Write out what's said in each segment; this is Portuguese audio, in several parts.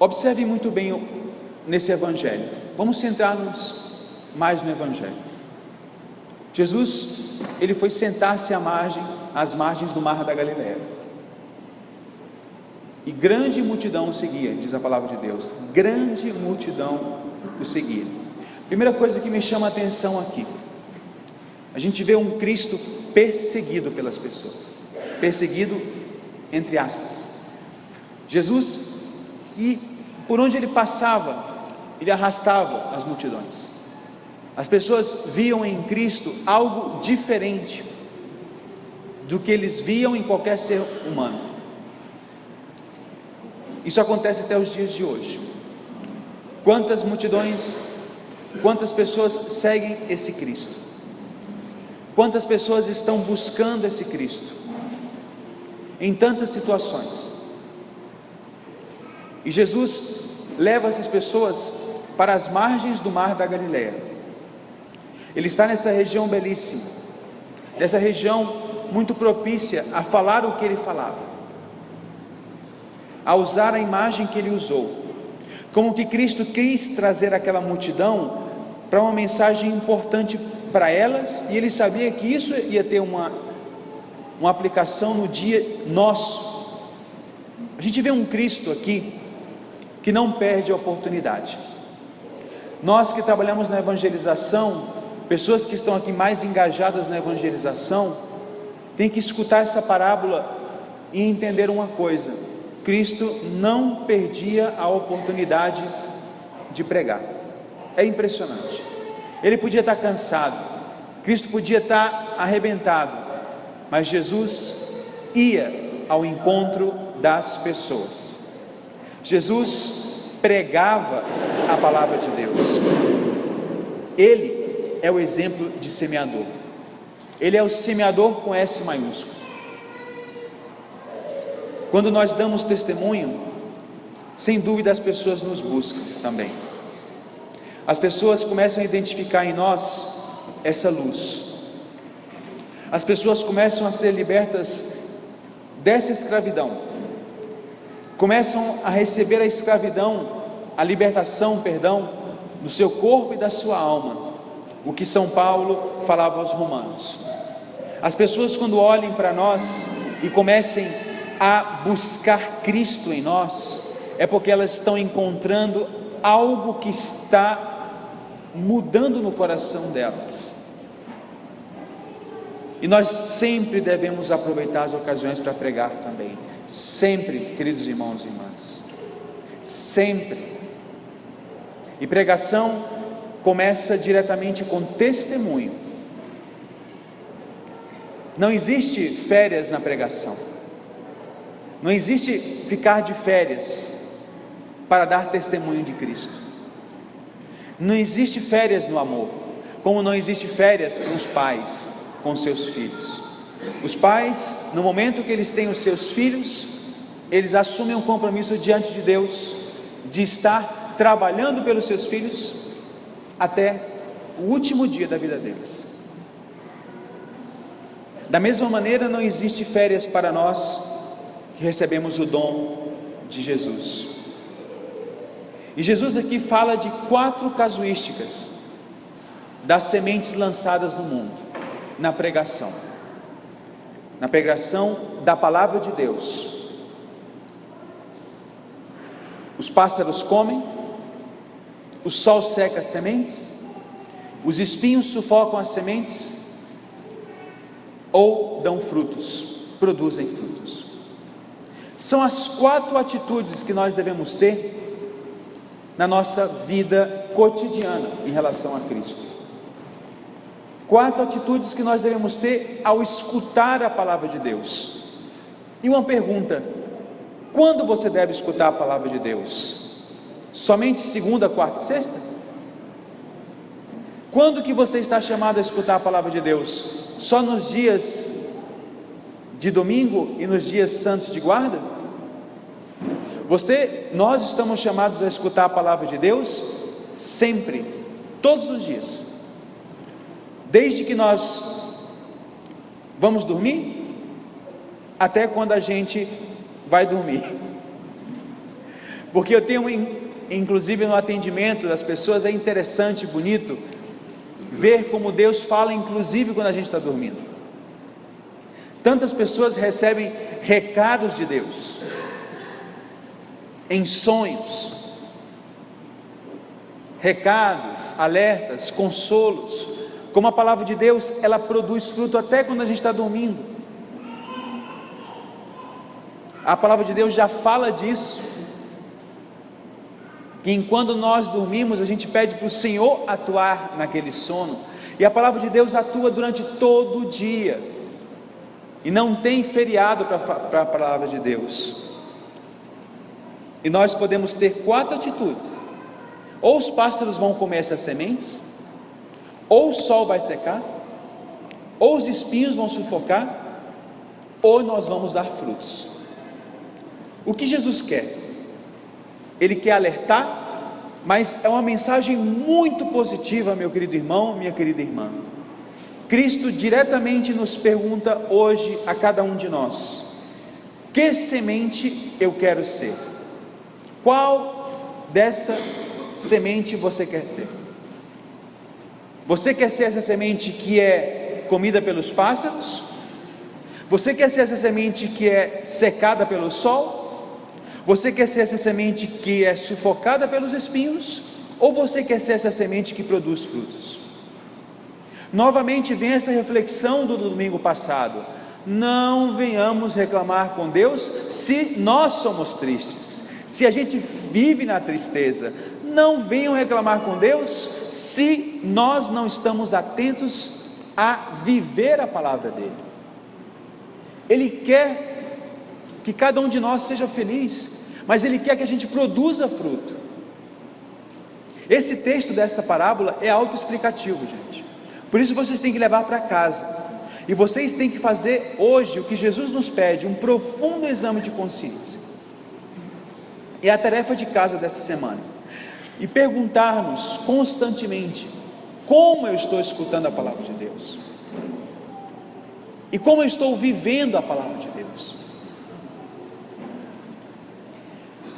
Observe muito bem nesse evangelho. Vamos centrar-nos mais no evangelho. Jesus, ele foi sentar-se às margens do mar da Galileia, e grande multidão o seguia, diz a palavra de Deus. Grande multidão o seguia. Primeira coisa que me chama a atenção aqui, a gente vê um Cristo perseguido pelas pessoas, perseguido entre aspas. Jesus, que por onde ele passava, ele arrastava as multidões. As pessoas viam em Cristo algo diferente do que eles viam em qualquer ser humano. Isso acontece até os dias de hoje. Quantas multidões, quantas pessoas seguem esse Cristo? Quantas pessoas estão buscando esse Cristo em tantas situações? E Jesus leva essas pessoas para as margens do mar da Galileia. Ele está nessa região belíssima, nessa região muito propícia a falar o que ele falava, a usar a imagem que ele usou, como que Cristo quis trazer aquela multidão para uma mensagem importante para elas, e ele sabia que isso ia ter uma aplicação no dia nosso. A gente vê um Cristo aqui que não perde a oportunidade. Nós que trabalhamos na evangelização, pessoas que estão aqui mais engajadas na evangelização, tem que escutar essa parábola e entender uma coisa: Cristo não perdia a oportunidade de pregar. É impressionante. Ele podia estar cansado, Cristo podia estar arrebentado, mas Jesus ia ao encontro das pessoas. Jesus pregava a palavra de Deus. Ele é o exemplo de semeador. Ele é o semeador com S maiúsculo. Quando nós damos testemunho, sem dúvida as pessoas nos buscam também. As pessoas começam a identificar em nós essa luz. As pessoas começam a ser libertas dessa escravidão, começam a receber a escravidão, a libertação, do seu corpo e da sua alma, o que São Paulo falava aos romanos. As pessoas, quando olhem para nós e comecem a buscar Cristo em nós, é porque elas estão encontrando algo que está mudando no coração delas. E nós sempre devemos aproveitar as ocasiões para pregar também, sempre, queridos irmãos e irmãs, sempre. E pregação começa diretamente com testemunho. Não existe férias na pregação, não existe ficar de férias para dar testemunho de Cristo. Não existe férias no amor, como não existe férias com os pais, com seus filhos. Os pais, no momento que eles têm os seus filhos, eles assumem um compromisso diante de Deus, de estar trabalhando pelos seus filhos, até o último dia da vida deles. Da mesma maneira, não existe férias para nós, que recebemos o dom de Jesus. E Jesus aqui fala de 4 casuísticas das sementes lançadas no mundo, na pregação da palavra de Deus. Os pássaros comem, o sol seca as sementes, os espinhos sufocam as sementes, ou dão frutos, produzem frutos. São as 4 atitudes que nós devemos ter na nossa vida cotidiana em relação a Cristo. 4 atitudes que nós devemos ter ao escutar a palavra de Deus. E uma pergunta: quando você deve escutar a palavra de Deus? Somente segunda, quarta e sexta? Quando que você está chamado a escutar a palavra de Deus? Só nos dias de domingo e nos dias santos de guarda? Nós estamos chamados a escutar a palavra de Deus sempre, todos os dias, desde que nós vamos dormir até quando a gente vai dormir. Porque eu tenho, inclusive no atendimento das pessoas, é interessante, bonito, ver como Deus fala, inclusive quando a gente está dormindo. Tantas pessoas recebem recados de Deus, em sonhos, recados, alertas, consolos, como a palavra de Deus, ela produz fruto até quando a gente está dormindo. A palavra de Deus já fala disso, que enquanto nós dormimos, a gente pede para o Senhor atuar naquele sono, e a palavra de Deus atua durante todo o dia, e não tem feriado para a palavra de Deus. E nós podemos ter 4 atitudes: ou os pássaros vão comer essas sementes, ou o sol vai secar, ou os espinhos vão sufocar, ou nós vamos dar frutos. O que Jesus quer? Ele quer alertar, mas é uma mensagem muito positiva, meu querido irmão, minha querida irmã. Cristo diretamente nos pergunta hoje a cada um de nós: que semente eu quero ser? Qual dessa semente você quer ser? Você quer ser essa semente que é comida pelos pássaros? Você quer ser essa semente que é secada pelo sol? Você quer ser essa semente que é sufocada pelos espinhos? Ou você quer ser essa semente que produz frutos? Novamente vem essa reflexão do domingo passado: não venhamos reclamar com Deus se nós somos tristes, se a gente vive na tristeza. Não venham reclamar com Deus se nós não estamos atentos a viver a palavra dele. Ele quer que cada um de nós seja feliz, mas Ele quer que a gente produza fruto. Esse texto desta parábola é autoexplicativo, gente. Por isso vocês têm que levar para casa, e vocês têm que fazer hoje o que Jesus nos pede: um profundo exame de consciência. É a tarefa de casa dessa semana, e perguntar-nos constantemente: como eu estou escutando a palavra de Deus? E como eu estou vivendo a palavra de Deus?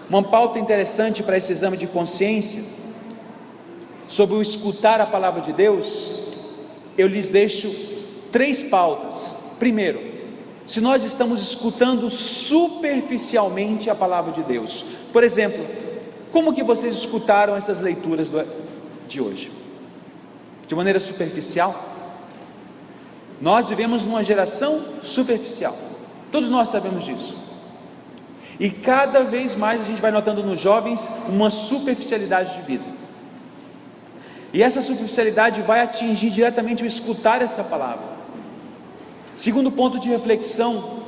Uma pauta interessante para esse exame de consciência, sobre o escutar a palavra de Deus, eu lhes deixo 3 pautas. Primeiro, se nós estamos escutando superficialmente a palavra de Deus. Por exemplo, como que vocês escutaram essas leituras de hoje? De maneira superficial? Nós vivemos numa geração superficial, todos nós sabemos disso, e cada vez mais a gente vai notando nos jovens uma superficialidade de vida, e essa superficialidade vai atingir diretamente o escutar essa palavra. Segundo ponto de reflexão: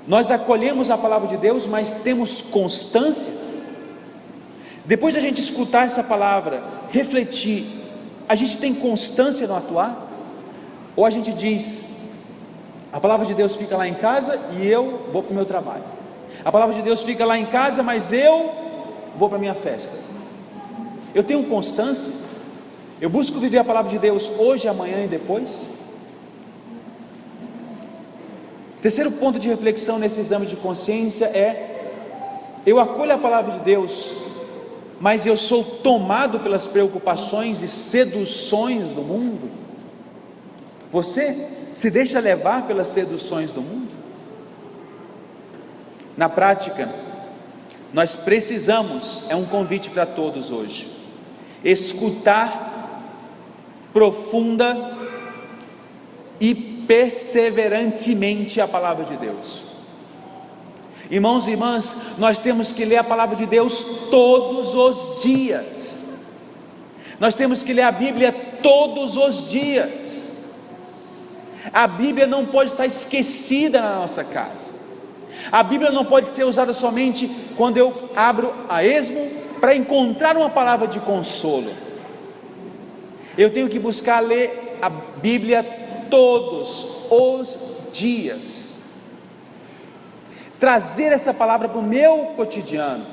nós acolhemos a palavra de Deus, mas temos constância? Depois de a gente escutar essa palavra, refletir, a gente tem constância no atuar? Ou a gente diz: a palavra de Deus fica lá em casa e eu vou para o meu trabalho, a palavra de Deus fica lá em casa, mas eu vou para a minha festa? Eu tenho constância? Eu busco viver a palavra de Deus hoje, amanhã e depois? Terceiro ponto de reflexão nesse exame de consciência é: eu acolho a palavra de Deus, mas eu sou tomado pelas preocupações e seduções do mundo? Você se deixa levar pelas seduções do mundo? Na prática, nós precisamos, é um convite para todos hoje, escutar profunda e perseverantemente a palavra de Deus. Irmãos e irmãs, nós temos que ler a palavra de Deus todos os dias. Nós temos que ler a Bíblia todos os dias. A Bíblia não pode estar esquecida na nossa casa. A Bíblia não pode ser usada somente quando eu abro a esmo para encontrar uma palavra de consolo. Eu tenho que buscar ler a Bíblia todos os dias, trazer essa palavra para o meu cotidiano,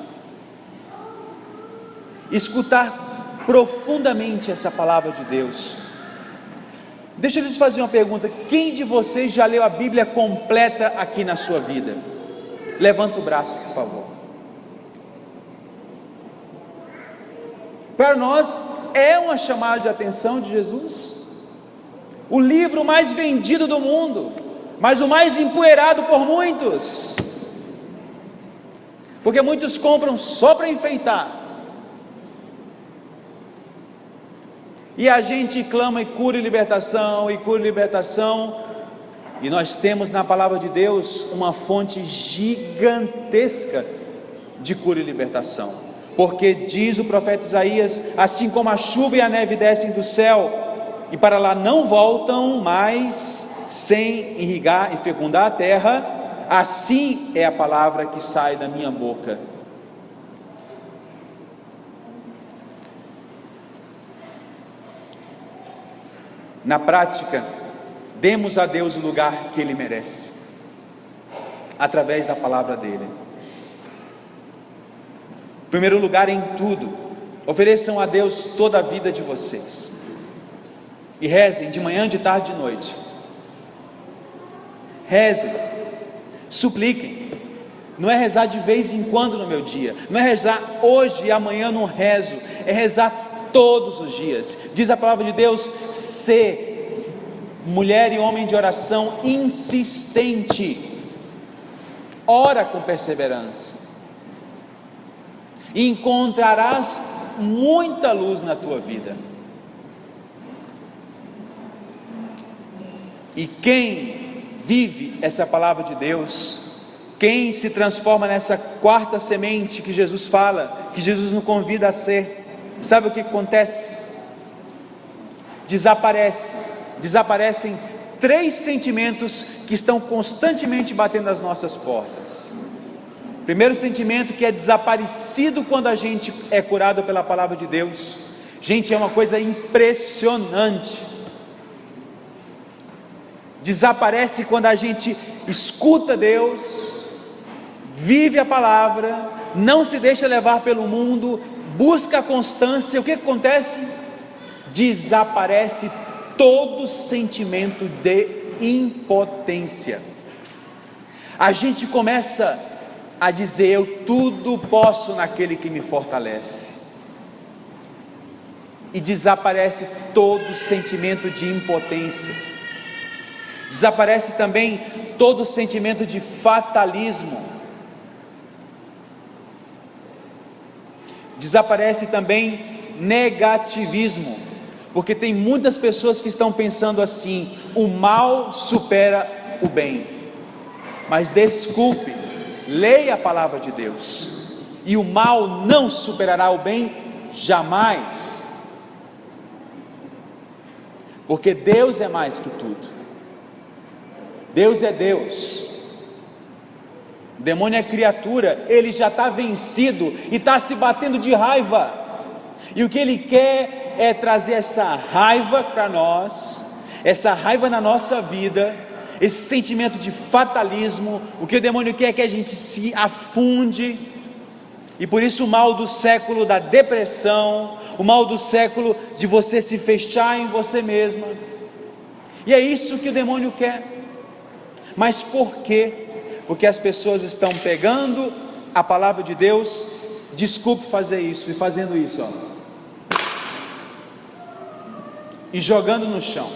escutar profundamente essa palavra de Deus. Deixa eu lhes fazer uma pergunta: quem de vocês já leu a Bíblia completa aqui na sua vida? Levanta o braço, por favor. para nós é uma chamada de atenção de Jesus. O livro mais vendido do mundo, mas o mais empoeirado por muitos, porque muitos compram só para enfeitar. E a gente clama e cura e libertação, e nós temos na palavra de Deus uma fonte gigantesca de cura e libertação, porque diz o profeta Isaías: assim como a chuva e a neve descem do céu e para lá não voltam mais sem irrigar e fecundar a terra, assim é a palavra que sai da minha boca. Na prática, demos a Deus o lugar que Ele merece, através da palavra dEle. Em primeiro lugar, em tudo, ofereçam a Deus toda a vida de vocês, e rezem de manhã, de tarde e de noite. Rezem, supliquem. Não é rezar de vez em quando no meu dia, não é rezar hoje e amanhã não rezo, é rezar todos os dias. Diz a palavra de Deus: ser mulher e homem de oração insistente, ora com perseverança, e encontrarás muita luz na tua vida. E quem vive essa palavra de Deus, quem se transforma nessa quarta semente que Jesus fala, que Jesus nos convida a ser, sabe o que acontece? Desaparecem 3 sentimentos que estão constantemente batendo as nossas portas. Primeiro sentimento que é desaparecido quando a gente é curado pela palavra de Deus. Gente, é uma coisa impressionante. Desaparece quando a gente escuta Deus, vive a palavra, não se deixa levar pelo mundo, busca a constância. O que acontece? Desaparece todo sentimento de impotência. A gente começa a dizer: eu tudo posso naquele que me fortalece, e desaparece todo sentimento de impotência. Desaparece também todo sentimento de fatalismo. Desaparece também negativismo, porque tem muitas pessoas que estão pensando assim: o mal supera o bem. Mas desculpe, leia a palavra de Deus, e o mal não superará o bem jamais, porque Deus é mais que tudo. Deus é Deus. O demônio é criatura, ele já está vencido e está se batendo de raiva, e o que ele quer é trazer essa raiva para nós, essa raiva na nossa vida, esse sentimento de fatalismo. O que o demônio quer é que a gente se afunde, e por isso o mal do século da depressão, o mal do século de você se fechar em você mesma, e é isso que o demônio quer. Mas por quê? Porque as pessoas estão pegando a palavra de Deus, desculpe fazer isso, e fazendo isso, ó, e jogando no chão.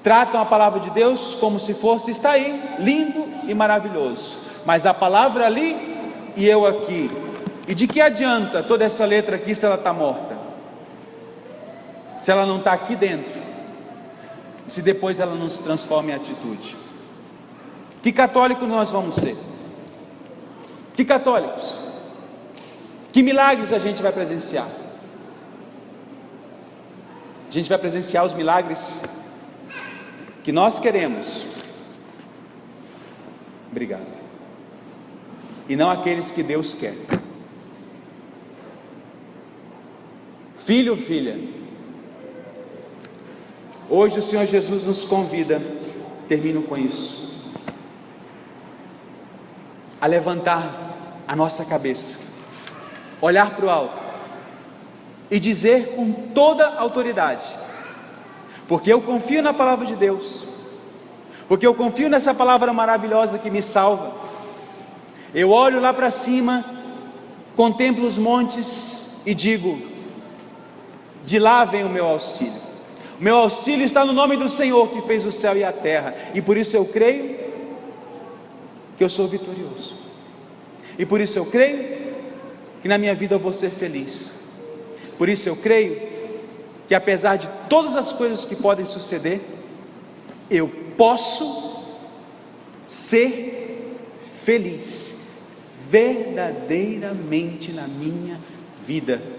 Tratam a palavra de Deus como se fosse: está aí, lindo e maravilhoso, mas a palavra ali e eu aqui. E de que adianta toda essa letra aqui se ela está morta? Se ela não está aqui dentro? Se depois ela não se transforma em atitude? Que católico nós vamos ser? Que católicos? Que milagres a gente vai presenciar? A gente vai presenciar os milagres que nós queremos. Obrigado. E não aqueles que Deus quer. Filho, filha, hoje o Senhor Jesus nos convida, termino com isso, a levantar a nossa cabeça, olhar para o alto e dizer com toda a autoridade: porque eu confio na palavra de Deus, porque eu confio nessa palavra maravilhosa que me salva. Eu olho lá para cima contemplo os montes e digo: de lá vem o meu auxílio. O meu auxílio está no nome do Senhor que fez o céu e a terra, e por isso eu creio que eu sou vitorioso, e por isso eu creio que na minha vida eu vou ser feliz, por isso eu creio que apesar de todas as coisas que podem suceder, eu posso ser feliz verdadeiramente na minha vida.